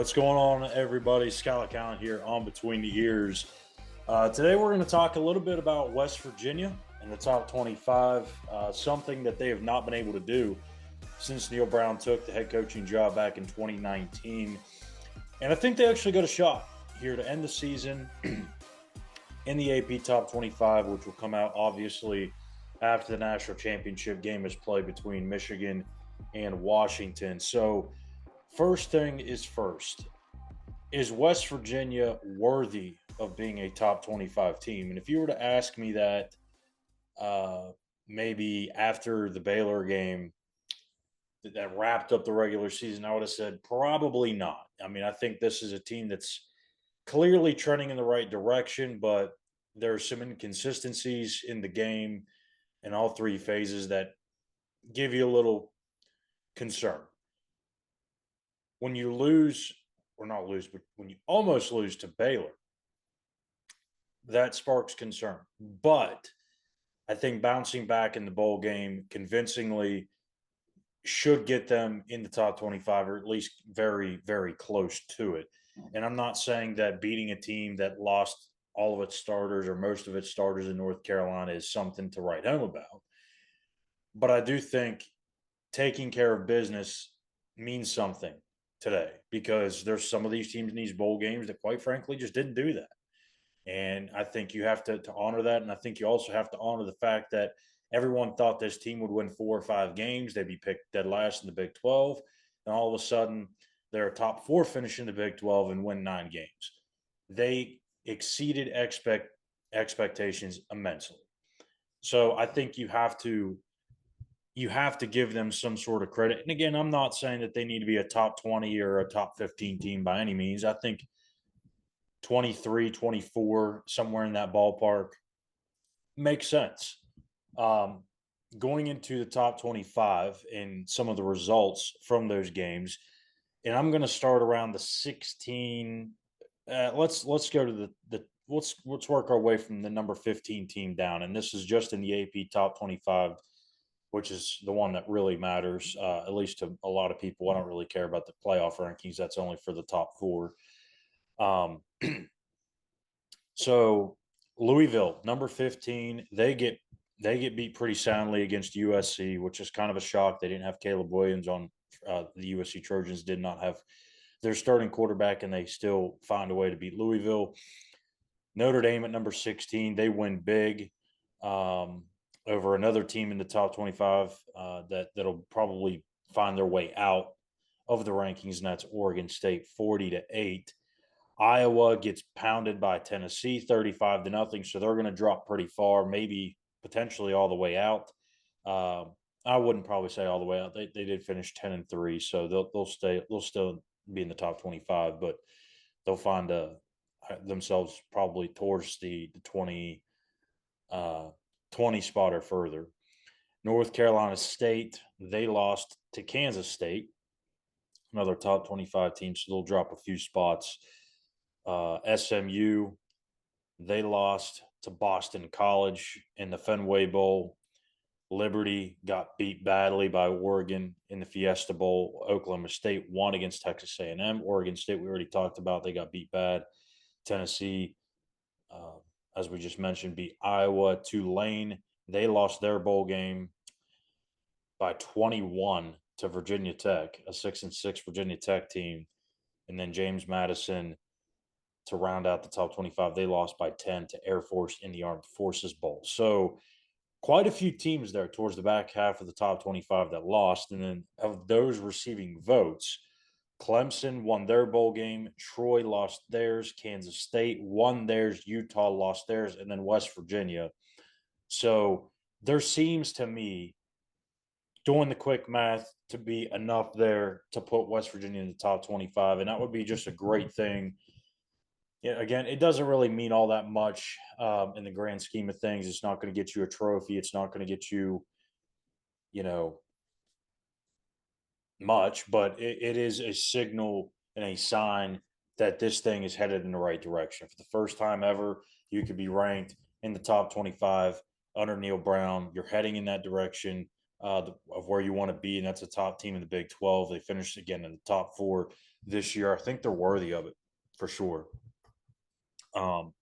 What's going on, everybody? Schuyler Callihan here on Between the Ears. Today, we're going to talk a little bit about West Virginia and the top 25, something that they have not been able to do since Neil Brown took the head coaching job back in 2019. And I think they actually got a shot here to end the season in the AP top 25, which will come out obviously after the national championship game is played between Michigan and Washington. So, first thing is first. Is West Virginia worthy of being a top 25 team? And if you were to ask me that maybe after the Baylor game that wrapped up the regular season, I would have said probably not. I mean, I think this is a team that's clearly trending in the right direction, but there are some inconsistencies in the game in all three phases that give you a little concern. When you lose, or not lose, but when you almost lose to Baylor, that sparks concern. But I think bouncing back in the bowl game convincingly should get them in the top 25, or at least very, very close to it. And I'm not saying that beating a team that lost all of its starters or most of its starters in North Carolina is something to write home about. But I do think taking care of business means something today, because there's some of these teams in these bowl games that quite frankly just didn't do that. And I think you have to honor that. And I think you also have to honor the fact that everyone thought this team would win 4 or 5 games. They'd be picked dead last in the Big 12. And all of a sudden, they're a top 4 finish in the Big 12 and win 9 games. They exceeded expectations immensely. So I think you have to give them some sort of credit. And again, I'm not saying that they need to be a top 20 or a top 15 team by any means. I think 23, 24, somewhere in that ballpark makes sense. Going into the top 25 and some of the results from those games, and I'm going to start around the 16. Let's go to let's work our way from the number 15 team down, and this is just in the AP top 25, which is the one that really matters, at least to a lot of people. I don't really care about the playoff rankings. That's only for the top 4. So Louisville, number 15, they get beat pretty soundly against USC, which is kind of a shock. They didn't have Caleb Williams on. The USC Trojans did not have their starting quarterback, and they still find a way to beat Louisville. Notre Dame at number 16, they win big. Over another team in the top 25 that'll probably find their way out of the rankings, and that's Oregon State, 40-8. Iowa gets pounded by Tennessee, 35-0. So they're going to drop pretty far, maybe potentially all the way out. I wouldn't probably say all the way out. They did finish 10-3, so they'll still be in the top 25, but they'll find themselves probably towards the 20 spot or further. North Carolina State, they lost to Kansas State, another top 25 team, so they'll drop a few spots. SMU, they lost to Boston College in the Fenway Bowl. Liberty got beat badly by Oregon in the Fiesta Bowl. Oklahoma State won against Texas A&M. Oregon State, we already talked about, they got beat bad. Tennessee, as we just mentioned, beat Iowa. Tulane, they lost their bowl game by 21 to Virginia Tech, a 6-6 Virginia Tech team. And then James Madison, to round out the top 25, they lost by 10 to Air Force in the Armed Forces Bowl. So quite a few teams there towards the back half of the top 25 that lost. And then of those receiving votes, Clemson won their bowl game. Troy lost theirs. Kansas State won theirs. Utah lost theirs. And then West Virginia. So there seems to me, doing the quick math, to be enough there to put West Virginia in the top 25. And that would be just a great thing. Yeah, again, it doesn't really mean all that much in the grand scheme of things. It's not going to get you a trophy. It's not going to get you, much, but it is a signal and a sign that this thing is headed in the right direction. For the first time ever, you could be ranked in the top 25 under Neil Brown. You're heading in that direction of where you want to be, and that's a top team in the Big 12. They finished again in the top 4 this year. I think they're worthy of it for sure. Um,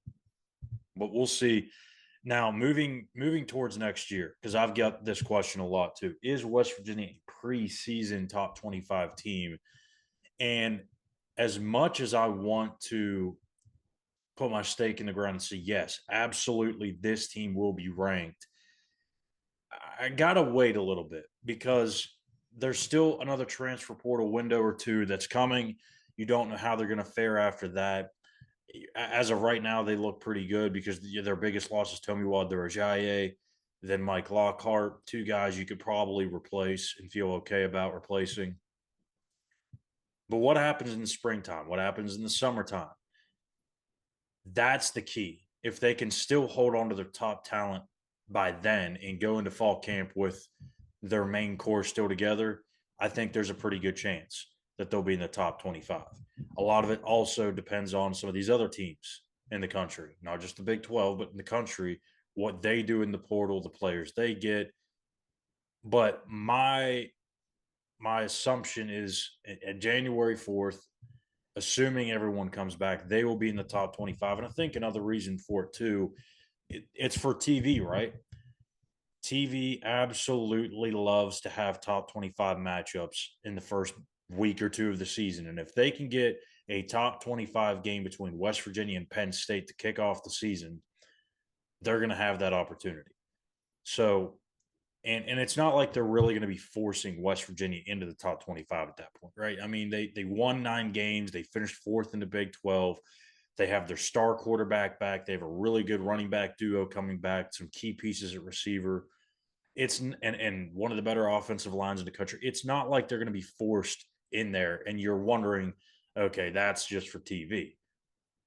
but we'll see. Now, moving towards next year, because I've got this question a lot too. Is West Virginia a preseason top 25 team? And as much as I want to put my stake in the ground and say, yes, absolutely, this team will be ranked, I got to wait a little bit because there's still another transfer portal window or two that's coming. You don't know how they're going to fare after that. As of right now, they look pretty good because their biggest loss is Tomiwa Durajaye, then Mike Lockhart, two guys you could probably replace and feel okay about replacing. But what happens in the springtime? What happens in the summertime? That's the key. If they can still hold on to their top talent by then and go into fall camp with their main core still together, I think there's a pretty good chance that they'll be in the top 25. A lot of it also depends on some of these other teams in the country, not just the Big 12, but in the country, what they do in the portal, the players they get. But my assumption is at January 4th, assuming everyone comes back, they will be in the top 25. And I think another reason for it too, it's for TV, right? TV absolutely loves to have top 25 matchups in the first week or two of the season. And if they can get a top 25 game between West Virginia and Penn State to kick off the season, they're going to have that opportunity. So, and it's not like they're really going to be forcing West Virginia into the top 25 at that point, right? I mean, they won 9 games, they finished fourth in the Big 12. They have their star quarterback back. They have a really good running back duo coming back, some key pieces at receiver. It's and one of the better offensive lines in the country. It's not like they're going to be forced in there and you're wondering, okay, that's just for TV.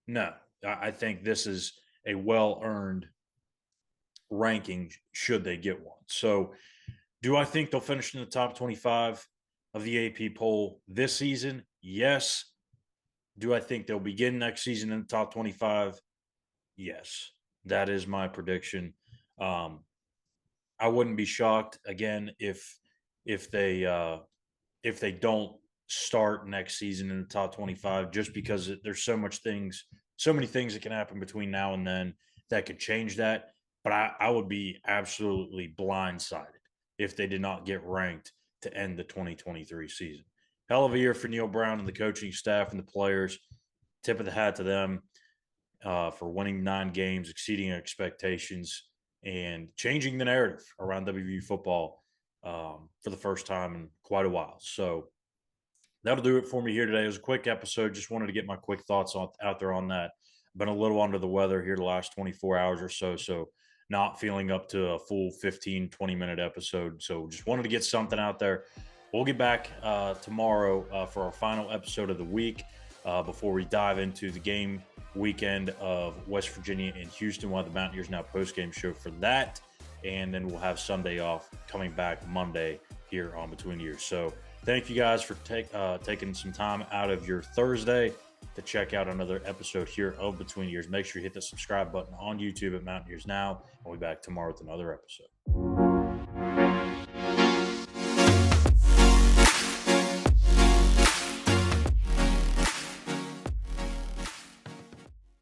No, I think this is a well-earned ranking should they get one. So, do I think they'll finish in the top 25 of the AP poll this season? Yes. Do I think they'll begin next season in the top 25? Yes. That is my prediction. Um, I wouldn't be shocked again if they if they don't start next season in the top 25 just because there's so many things that can happen between now and then that could change that. But I would be absolutely blindsided if they did not get ranked to end the 2023 season. Hell of a year for Neil Brown and the coaching staff and the players. Tip of the hat to them for winning 9 games, exceeding expectations, and changing the narrative around WVU football for the first time in quite a while. So that'll do it for me here today. It was a quick episode. Just wanted to get my quick thoughts out there on that. Been a little under the weather here the last 24 hours or so. So not feeling up to a full 15, 20-minute episode. So just wanted to get something out there. We'll get back tomorrow for our final episode of the week before we dive into the game weekend of West Virginia and Houston. We'll have the Mountaineers Now post-game show for that. And then we'll have Sunday off, coming back Monday here on Between Years. So thank you guys for taking some time out of your Thursday to check out another episode here of Between Years. Make sure you hit the subscribe button on YouTube at Mountaineers Now. We'll be back tomorrow with another episode.